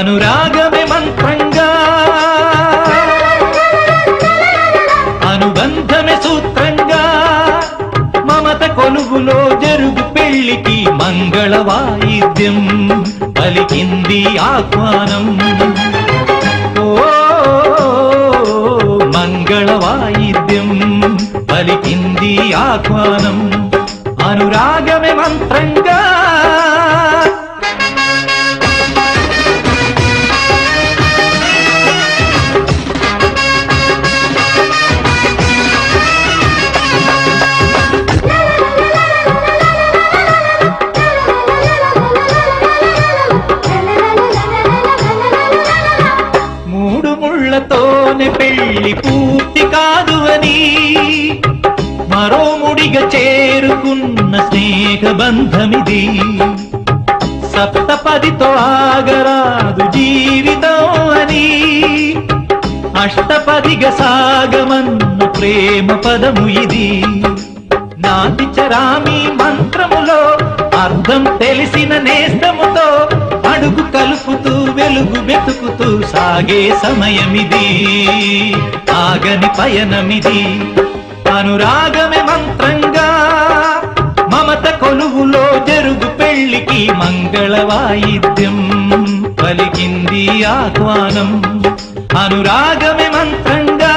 అనురాగమే మంత్రంగా, అనుబంధమే సూత్రంగా, మమత కొలువులో జరుగు పెళ్లికి మంగళ వాయిద్యం పలికింది ఆహ్వానం. ఓ మంగళ వాయిద్యం పలికింది ఆహ్వానం, అనురాగమే మంత్రంగా. తోనే పెళ్లి పూర్తి కాదు అని మరో ముడిగా చేరుకున్న స్నేహ బంధమిది. సప్తపదితో ఆగరాదు జీవితం అని అష్టపదిగా సాగమన్న ప్రేమ పదము ఇది. నాటి చరామి మంత్రములో అర్థం తెలిసిన నేస్తముతో అడుగు కలుపుతూ వెలుగు వెతుకుతూ సాగే సమయమిది, ఆగని పయనమిది. అనురాగమే మంత్రంగా, మమత కొలువులో జరుగు పెళ్లికి మంగళ వాయిద్యం పలికింది ఆహ్వానం, అనురాగమే మంత్రంగా.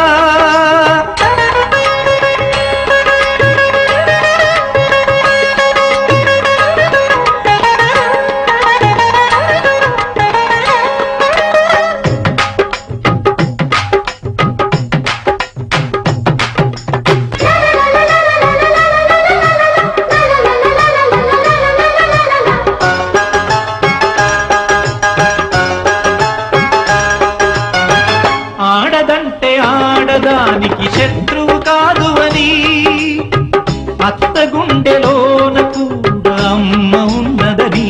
ఆడదంటే ఆడదానికి శత్రువు కాదు అని అత్త గుండెలోన కూడా అమ్మ ఉన్నదని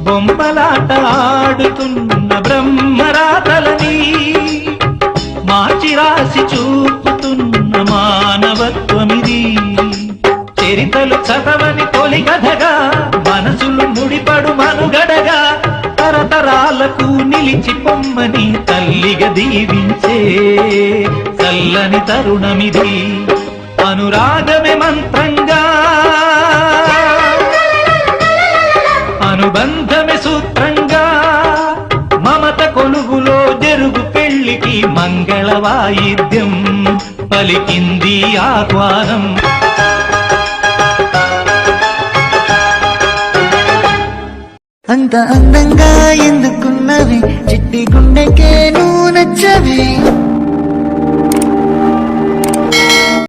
బొమ్మలాట ఆడుతున్న బ్రహ్మరాతలని మార్చి రాసి చూపుతున్న మానవత్వమిది. చరితలు చదవని తొలి కథగా మనసులు ముడిపడు మనుగడగా తరతరాలకు నిలిచి పొమ్మని తల్లిగా దీవించే చల్లని తరుణమిది. అనురాగమే మంత్రంగా, అనుబంధమే సూత్రంగా, మమత కొలువులో జరుగు పెళ్లికి మంగళ వాయిద్యం పలికింది ఆహ్వానం. అంత అందంగా ఎందుకున్నవి చిట్టి గుండెకే నువ్వు నచ్చవి.